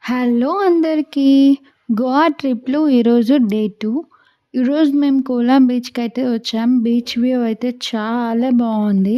Hello అందరికీ. గోవా ట్రిప్‌లో ఈరోజు డే 2. ఈరోజు మేము కోలాం బీచ్‌కైతే వచ్చాం. బీచ్ వ్యూ అయితే చాలా బావుంది.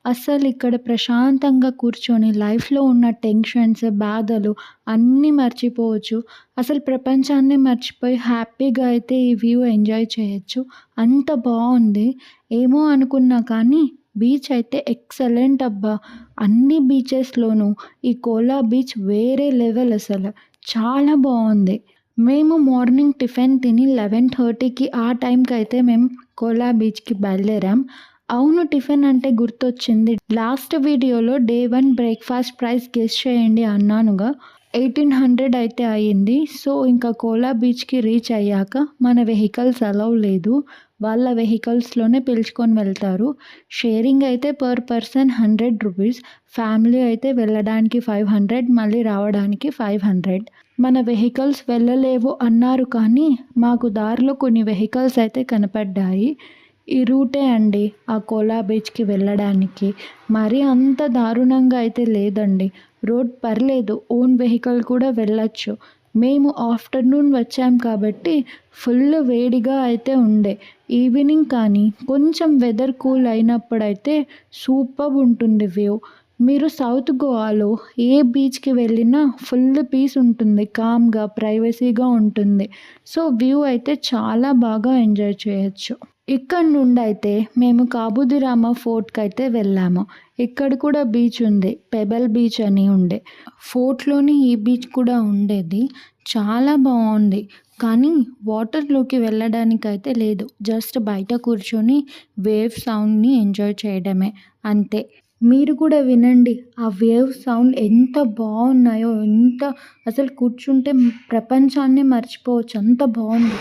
అస్సలిక్కడ ప్రశాంతంగా కూర్చొని లైఫ్‌లో ఉన్న టెన్షన్స్, బాధలు అన్నీ మర్చిపోవచ్చు. అసలు ప్రపంచాన్నే మర్చిపోయి హ్యాపీగా అయితే ఈ వ్యూ ఎంజాయ్ చేయొచ్చు. అంత బావుంది. ఏమో అనుకున్నా కానీ బీచ్ అయితే ఎక్సలెంట్ అబ్బా! అన్ని బీచెస్‌లోనూ ఈ కోలా బీచ్ వేరే లెవెల్ అసల. చాలా బావుంది. మేము మార్నింగ్ టిఫిన్ తిని 11:30కి ఆ టైంకయితే మేము కోలా బీచ్‌కి బయలుదేరాం. అవును, టిఫిన్ అంటే గుర్తొచ్చింది. లాస్ట్ వీడియోలో డే 1 బ్రేక్‌ఫాస్ట్ ప్రైస్ గెస్ చేయండి అన్నానుగా. 1800 అయితే అయింది. సో, ఇంకా కోలా బీచ్‌కి రీచ్ అయ్యాక మన వెహికల్స్ అలౌ లేదు. వాళ్ళ వెహికల్స్‌లోనే పిలుచుకొని వెళ్తారు. షేరింగ్ అయితే పర్ పర్సన్ రూ. 100. ఫ్యామిలీ అయితే వెళ్ళడానికి 500, మళ్ళీ రావడానికి 500. మన వెహికల్స్ వెళ్ళలేవు అన్నారు కానీ మాకు దారిలో కొన్ని వెహికల్స్ అయితే కనపడ్డాయి. ఈ రూటే అండి ఆ కోలా బీచ్‌కి వెళ్ళడానికి. మరీ అంత దారుణంగా అయితే లేదండి. రోడ్ పర్లేదు, ఓన్ వెహికల్ కూడా వెళ్ళొచ్చు. మేము ఆఫ్టర్‌నూన్ వచ్చాం కాబట్టి ఫుల్ వేడిగా అయితే ఉండే. ఈవినింగ్ కానీ కొంచెం వెదర్ కూల్ అయినప్పుడైతే సూపర్బ్ ఉంటుంది వ్యూ. మీరు సౌత్ గోవాలో ఏ బీచ్‌కి వెళ్ళినా ఫుల్ పీస్ ఉంటుంది. కామ్‌గా, ప్రైవసీగా ఉంటుంది. సో, వ్యూ అయితే చాలా బాగా ఎంజాయ్ చేయొచ్చు. ఇక్కడి నుండైతే మేము కాబుదిరామ ఫోర్ట్‌కైతే వెళ్ళాము. ఇక్కడ కూడా బీచ్ ఉంది. పెబెల్ బీచ్ అని ఉండే. ఫోర్ట్‌లోనే ఈ బీచ్ కూడా ఉండేది. చాలా బావుంది. కానీ వాటర్‌లోకి వెళ్ళడానికైతే లేదు. జస్ట్ బయట కూర్చొని వేవ్ సౌండ్‌ని ఎంజాయ్ చేయడమే అంతే. మీరు కూడా వినండి. ఆ వేవ్ సౌండ్ ఎంత బావున్నాయో, అసలు కూర్చుంటే ప్రపంచాన్నే మర్చిపోవచ్చు. అంత బావుంది.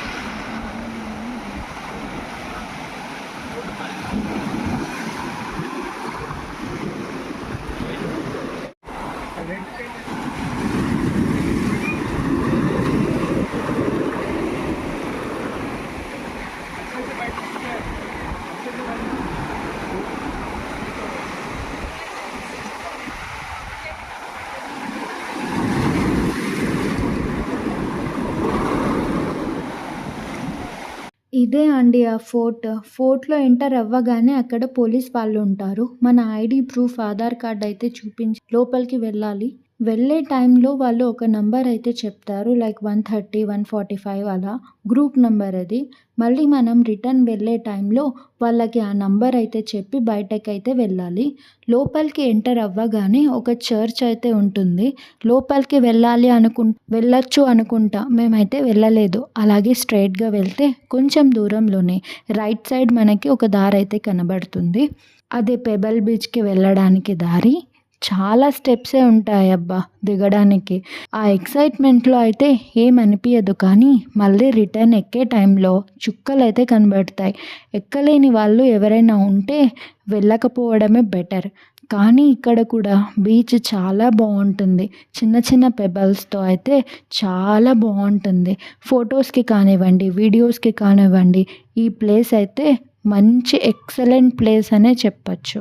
ఇదే అండి ఆ ఫోర్ట్. ఫోర్ట్‌లో ఎంటర్ అవ్వగానే అక్కడ పోలీస్ వాళ్ళుంటారు. మన ఐడీ ప్రూఫ్, ఆధార్ కార్డ్ అయితే చూపించి లోపలికి వెళ్ళాలి. వెళ్ళే టైంలో వాళ్ళు ఒక నంబర్ అయితే చెప్తారు. లైక్ 130, 145 అలా. గ్రూప్ నంబర్ అది. మళ్ళీ మనం రిటర్న్ వెళ్ళే టైంలో వాళ్ళకి ఆ నంబర్ అయితే చెప్పి బయటకైతే వెళ్ళాలి. లోపలికి ఎంటర్ అవ్వగానే ఒక చర్చ్ అయితే ఉంటుంది. లోపలికి వెళ్ళొచ్చు అనుకుంటా. మేమైతే వెళ్ళలేదు. అలాగే స్ట్రెయిట్‌గా వెళ్తే కొంచెం దూరంలోనే రైట్ సైడ్ మనకి ఒక దారైతే కనబడుతుంది. అదే పెబెల్ బీచ్‌కి వెళ్ళడానికి దారి. చాలా స్టెప్సే ఉంటాయబ్బా దిగడానికి. ఆ ఎక్సైట్‌మెంట్‌లో అయితే ఏమనిపియదు కానీ మళ్ళీ రిటర్న్ ఎక్కే టైంలో చుక్కలైతే కనబడతాయి. ఎక్కలేని వాళ్ళు ఎవరైనా ఉంటే వెళ్ళకపోవడమే బెటర్. కానీ ఇక్కడ కూడా బీచ్ చాలా బావుంటుంది. చిన్న చిన్న పెబల్స్‌తో అయితే చాలా బావుంటుంది. ఫోటోస్‌కి కానివ్వండి, వీడియోస్‌కి కానివ్వండి, ఈ ప్లేస్ అయితే మంచి ఎక్సలెంట్ ప్లేస్ అనే చెప్పొచ్చు.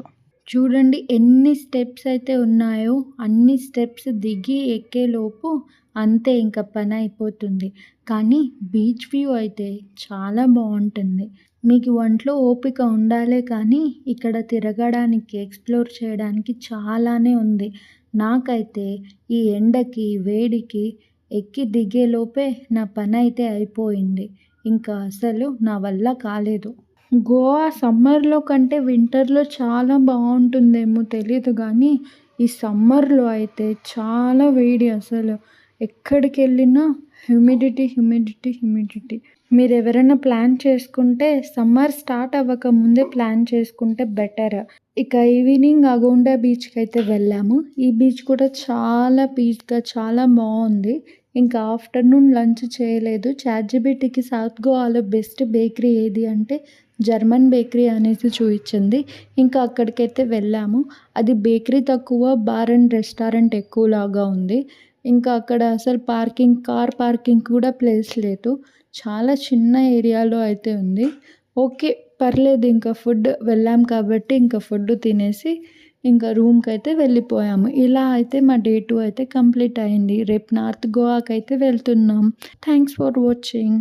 చూడండి ఎన్ని స్టెప్స్ అయితే ఉన్నాయో, అన్ని స్టెప్స్ దిగి ఎక్కేలోపు అంతే, ఇంక పనయిపోతుంది. కానీ బీచ్ వ్యూ అయితే చాలా బావుంటుంది. మీకు ఒంట్లో ఓపిక ఉండాలే కానీ ఇక్కడ తిరగడానికి, ఎక్స్‌ప్లోర్ చేయడానికి చాలానే ఉంది. నాకైతే ఈ ఎండకి, వేడికి ఎక్కి దిగేలోపే నా పనైతే అయిపోయింది. ఇంకా అసలు నా వల్ల కాలేదు. గోవా సమ్మర్‌లో కంటే వింటర్‌లో చాలా బావుంటుందేమో తెలీదు గానీ, ఈ సమ్మర్‌లో అయితే చాలా వేడి అసలు. ఎక్కడికెళ్ళినా హ్యూమిడిటీ, హ్యూమిడిటీ, హ్యూమిడిటీ. మీరెవరైనా ప్లాన్ చేసుకుంటే సమ్మర్ స్టార్ట్ అవ్వక ముందే ప్లాన్ చేసుకుంటే బెటర్. ఇక ఈవినింగ్ అగౌండా బీచ్‌కైతే వెళ్ళాము. ఈ బీచ్ కూడా చాలా పీస్‌గా చాలా బావుంది. ఇంకా ఆఫ్టర్‌నూన్ లంచ్ చేయలేదు. చాట్‌జీపీటీకి సౌత్ గోవాలో బెస్ట్ బేకరీ ఏది అంటే జర్మన్ బేకరీ అనేసి చూయించింది. ఇంకా అక్కడికైతే వెళ్ళాము. అది బేకరీ తక్కువ, బార్ అండ్ రెస్టారెంట్ ఎక్కువలాగా ఉంది. ఇంకా అక్కడ అసలు కార్ పార్కింగ్ కూడా ప్లేస్ లేదు. చాలా చిన్న ఏరియాలో అయితే ఉంది. ఓకే. పర్లేదు, ఇంకా ఫుడ్ వెళ్ళాం కాబట్టి ఇంకా ఫుడ్ తినేసి ఇంకా రూమ్‌కైతే వెళ్ళిపోయాము. ఇలా అయితే మా డే 2 అయితే కంప్లీట్ అయింది. రేపు నార్త్ గోవాకైతే వెళ్తున్నాం. Thanks for watching.